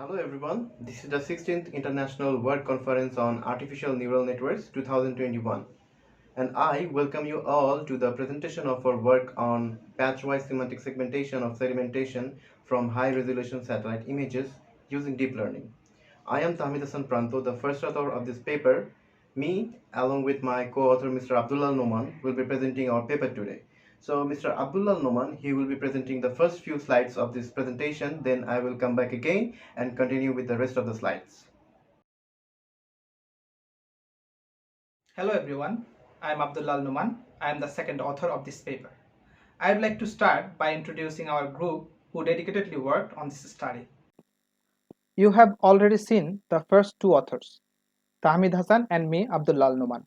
Hello everyone, this is the 16th International World Conference on Artificial Neural Networks 2021, and I welcome you all to the presentation of our work on patchwise semantic segmentation of sedimentation from high-resolution satellite images using deep learning. I am Tahmid Hassan Pranto, the first author of this paper. Me, along with my co-author Mr. Abdullah Noman, will be presenting our paper today. So Mr. Abdullah Noman, he will be presenting the first few slides of this presentation, then I will come back again and continue with the rest of the slides. Hello everyone, I am Abdullah Numan. I am the second author of this paper. I would like to start by introducing our group who dedicatedly worked on this study. You have already seen the first two authors, Tahmid Hassan and me, Abdullah Numan.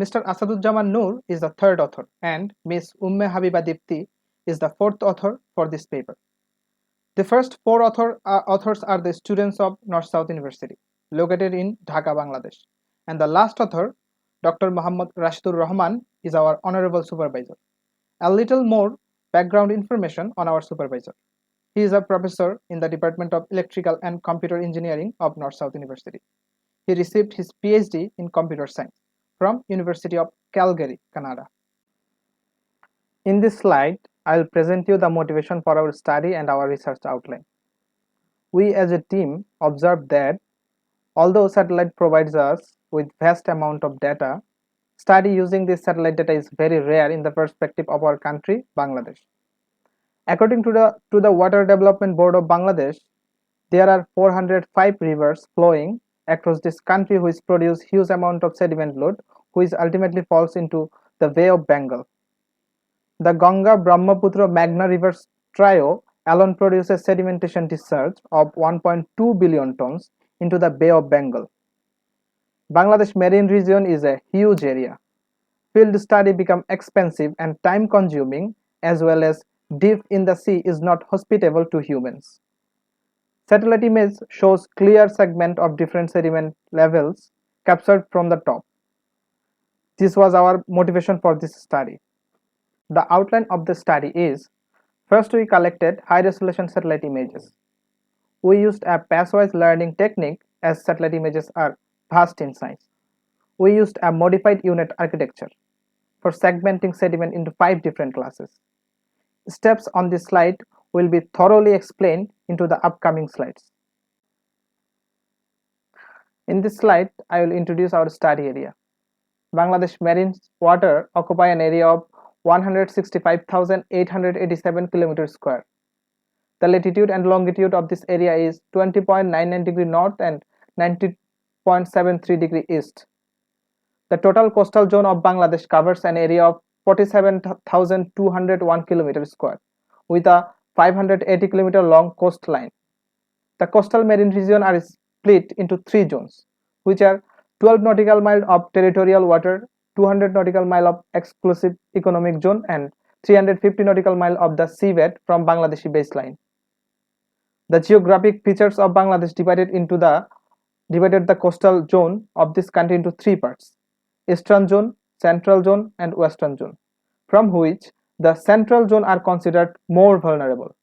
Mr. Asaduzzaman Noor is the third author and Ms. Umme Habiba Dipti is the fourth author for this paper. The first four authors are the students of North-South University, located in Dhaka, Bangladesh. And the last author, Dr. Muhammad Rashidur Rahman, is our honorable supervisor. A little more background information on our supervisor. He is a professor in the Department of Electrical and Computer Engineering of North-South University. He received his PhD in computer science from University of Calgary, Canada. In this slide, I will present you the motivation for our study and our research outline. We as a team observed that although satellite provides us with vast amount of data, study using this satellite data is very rare in the perspective of our country, Bangladesh. According to the Water Development Board of Bangladesh, there are 405 rivers flowing across this country which produce huge amount of sediment load which ultimately falls into the Bay of Bengal. The Ganga Brahmaputra Magna rivers trio alone produces sedimentation discharge of 1.2 billion tons into the Bay of Bengal. Bangladesh marine region is a huge area. Field study become expensive and time consuming as well as deep in the sea is not hospitable to humans. Satellite image shows clear segment of different sediment levels captured from the top. This was our motivation for this study. The outline of the study is: first, we collected high-resolution satellite images. We used a patchwise learning technique as satellite images are vast in size. We used a modified unit architecture for segmenting sediment into 5 different classes. Steps on this slide will be thoroughly explained into the upcoming slides. In this slide, I will introduce our study area. Bangladesh marine water occupy an area of 165,887 km square. The latitude and longitude of this area is 20.99 degree north and 90.73 degree east. The total coastal zone of Bangladesh covers an area of 47,201 km square with a 580 km long coastline. The coastal marine region are split into 3 zones, which are 12 nautical mile of territorial water, 200 nautical mile of exclusive economic zone and 350 nautical mile of the seabed from Bangladeshi baseline. The geographic features of Bangladesh divided the coastal zone of this country into 3 parts: Eastern Zone, Central Zone and Western Zone, from which the Central Zone are considered more vulnerable.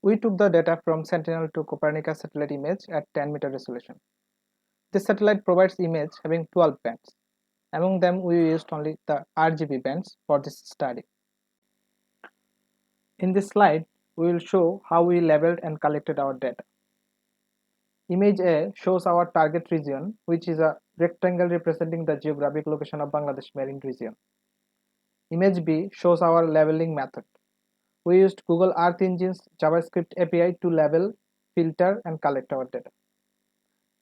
We took the data from Sentinel to Copernicus satellite image at 10-meter resolution. This satellite provides image having 12 bands. Among them, we used only the RGB bands for this study. In this slide, we will show how we labeled and collected our data. Image A shows our target region, which is a rectangle representing the geographic location of Bangladesh marine region. Image B shows our labeling method. We used Google Earth Engine's JavaScript API to label, filter, and collect our data.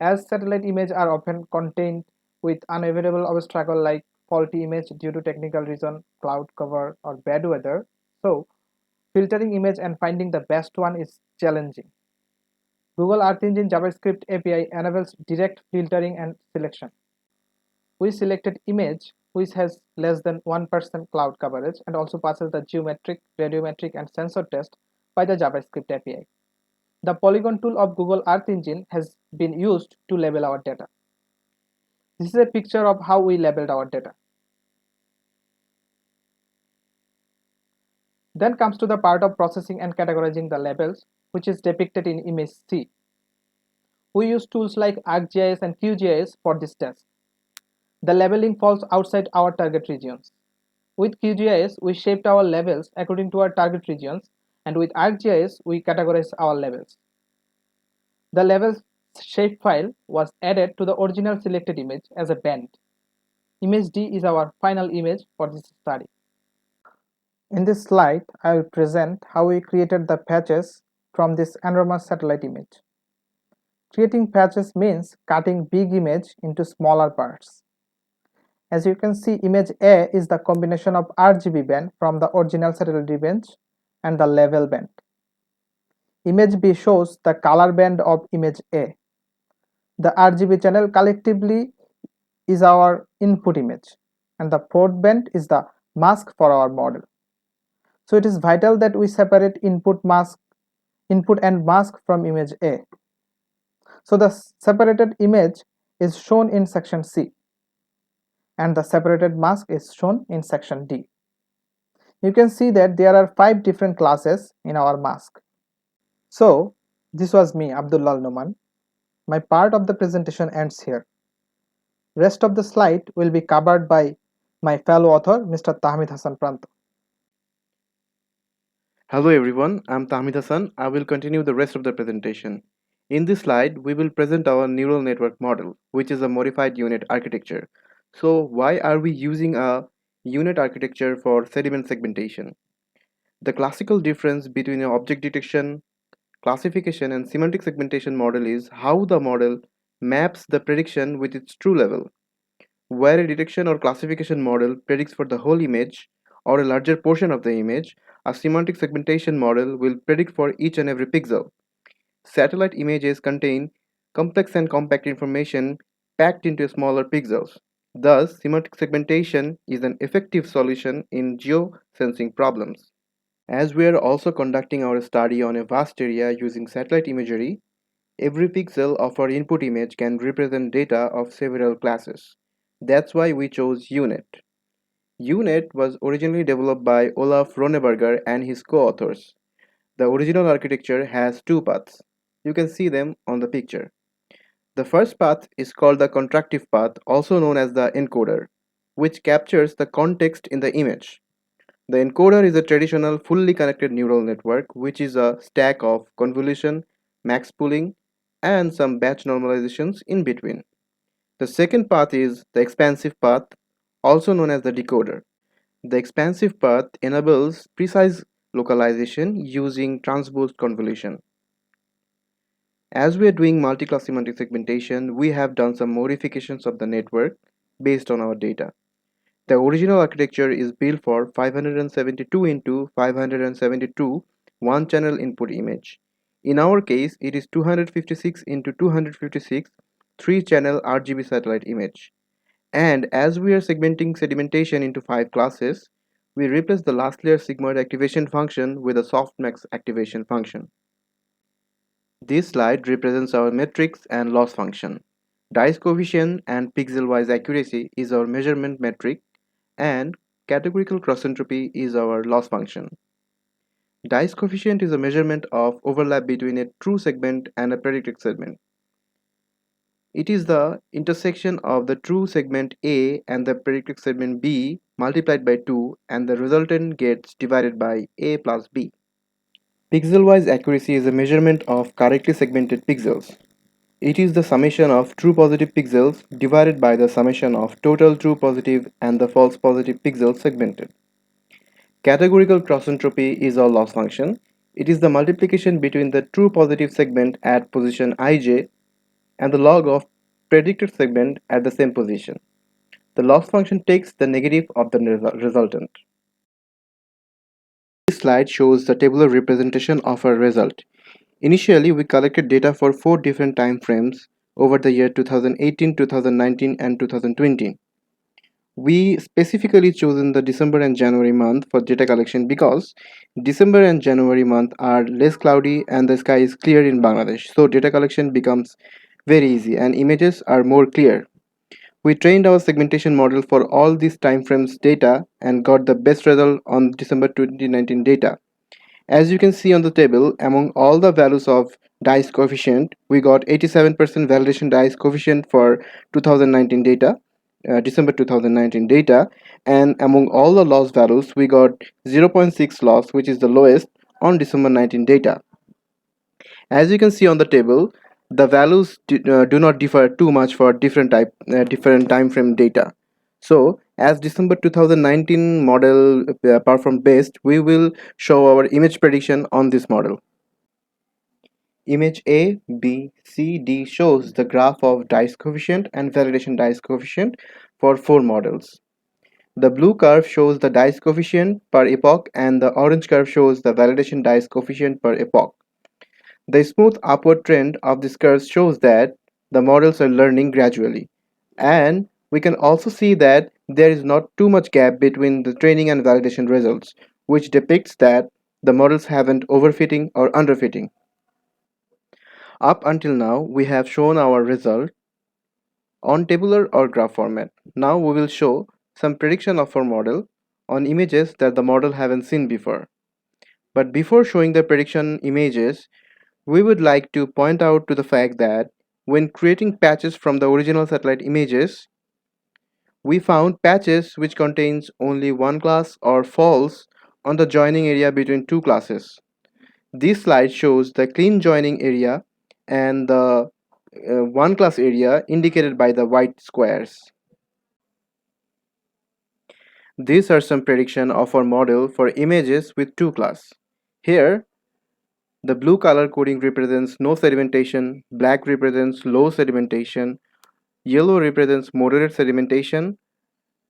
As satellite images are often contained with unavoidable obstacle like faulty image due to technical reason, cloud cover, or bad weather, so filtering image and finding the best one is challenging. Google Earth Engine JavaScript API enables direct filtering and selection. We selected image which has less than 1% cloud coverage and also passes the geometric, radiometric, and sensor test by the JavaScript API. The polygon tool of Google Earth Engine has been used to label our data. This is a picture of how we labeled our data. Then comes to the part of processing and categorizing the labels, which is depicted in image C. We use tools like ArcGIS and QGIS for this task. The labeling falls outside our target regions. With QGIS, we shaped our labels according to our target regions, and with ArcGIS, we categorize our labels. The labels shapefile was added to the original selected image as a band. Image D is our final image for this study. In this slide, I will present how we created the patches from this enormous satellite image. Creating patches means cutting big image into smaller parts. As you can see, image A is the combination of RGB band from the original satellite image and the level band. Image B shows the color band of image A. The RGB channel collectively is our input image, and the fourth band is the mask for our model. So it is vital that we separate input and mask from image A. So the separated image is shown in section C, and the separated mask is shown in section D. You can see that there are 5 different classes in our mask. So this was me, Abdullah Numan. My part of the presentation ends here. Rest of the slide will be covered by my fellow author, Mr. Tahmid Hassan Pranto. Hello everyone, I'm Tahmid Hassan. I will continue the rest of the presentation. In this slide, we will present our neural network model, which is a modified unit architecture. So why are we using a unit architecture for sediment segmentation? The classical difference between an object detection, classification, and semantic segmentation model is how the model maps the prediction with its true level. Where a detection or classification model predicts for the whole image or a larger portion of the image, a semantic segmentation model will predict for each and every pixel. Satellite images contain complex and compact information packed into smaller pixels. Thus, semantic segmentation is an effective solution in geosensing problems. As we are also conducting our study on a vast area using satellite imagery, every pixel of our input image can represent data of several classes. That's why we chose UNet. UNet was originally developed by Olaf Ronneberger and his co-authors. The original architecture has 2 paths. You can see them on the picture. The first path is called the contractive path, also known as the encoder, which captures the context in the image. The encoder is a traditional fully connected neural network, which is a stack of convolution, max pooling, and some batch normalizations in between. The second path is the expansive path, also known as the decoder. The expansive path enables precise localization using transposed convolution. As we are doing multi-class semantic segmentation, we have done some modifications of the network based on our data. The original architecture is built for 572 into 572 one-channel input image. In our case, it is 256 into 256 three-channel RGB satellite image. And as we are segmenting sedimentation into 5 classes, we replace the last layer sigmoid activation function with a softmax activation function. This slide represents our metrics and loss function. Dice coefficient and pixel-wise accuracy is our measurement metric, and categorical cross entropy is our loss function. Dice coefficient is a measurement of overlap between a true segment and a predicted segment. It is the intersection of the true segment A and the predicted segment B multiplied by 2, and the resultant gets divided by A plus B. Pixel-wise accuracy is a measurement of correctly segmented pixels. It is the summation of true positive pixels divided by the summation of total true positive and the false positive pixels segmented. Categorical cross entropy is our loss function. It is the multiplication between the true positive segment at position ij and the log of predicted segment at the same position. The loss function takes the negative of the resultant. This slide shows the tabular representation of our result. Initially, we collected data for 4 different time frames over the year 2018, 2019, and 2020. We specifically chosen the December and January month for data collection because December and January month are less cloudy and the sky is clear in Bangladesh. So data collection becomes very easy and images are more clear. We trained our segmentation model for all these timeframes data and got the best result on December 2019 data. As you can see on the table, among all the values of dice coefficient, we got 87% validation dice coefficient for 2019 data, December 2019 data, and among all the loss values, we got 0. 0.6 loss, which is the lowest on December 19 data. As you can see on the table, the values do not differ too much for different time frame data. So, as December 2019 model performed best, we will show our image prediction on this model. Image A, B, C, D shows the graph of dice coefficient and validation dice coefficient for four models. The blue curve shows the dice coefficient per epoch and the orange curve shows the validation dice coefficient per epoch. The smooth upward trend of this curve shows that the models are learning gradually. And we can also see that there is not too much gap between the training and validation results, which depicts that the models haven't overfitting or underfitting. Up until now, we have shown our result on tabular or graph format. Now we will show some prediction of our model on images that the model haven't seen before. But before showing the prediction images, we would like to point out to the fact that when creating patches from the original satellite images, we found patches which contains only one class or false on the joining area between two classes. This slide shows the clean joining area and the one class area indicated by the white squares. These are some prediction of our model for images with two class. Here, the blue color coding represents no sedimentation, black represents low sedimentation, yellow represents moderate sedimentation,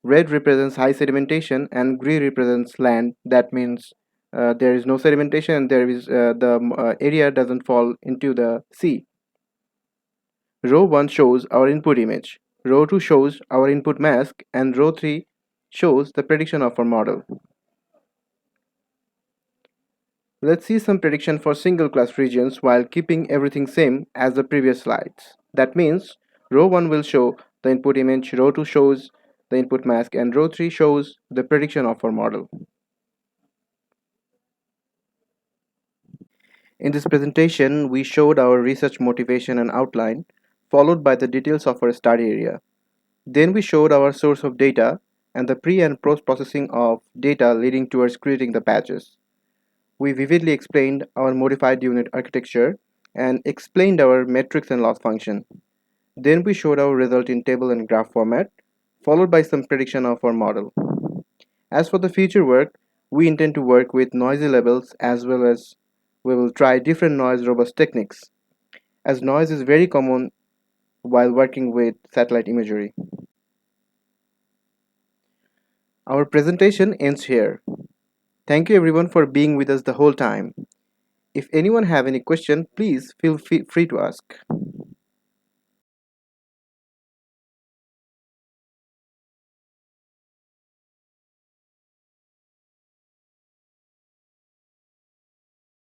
red represents high sedimentation, and gray represents land. That means there is no sedimentation and the area doesn't fall into the sea. Row 1 shows our input image, row 2 shows our input mask, and row 3 shows the prediction of our model. Let's see some prediction for single class regions while keeping everything same as the previous slides. That means row 1 will show the input image, row 2 shows the input mask, and row 3 shows the prediction of our model. In this presentation, we showed our research motivation and outline, followed by the details of our study area. Then we showed our source of data and the pre and post processing of data leading towards creating the patches. We vividly explained our modified unit architecture and explained our metrics and loss function. Then we showed our result in table and graph format, followed by some prediction of our model. As for the future work, we intend to work with noisy levels as well as we will try different noise robust techniques, as noise is very common while working with satellite imagery. Our presentation ends here. Thank you everyone for being with us the whole time. If anyone have any question, please feel free to ask.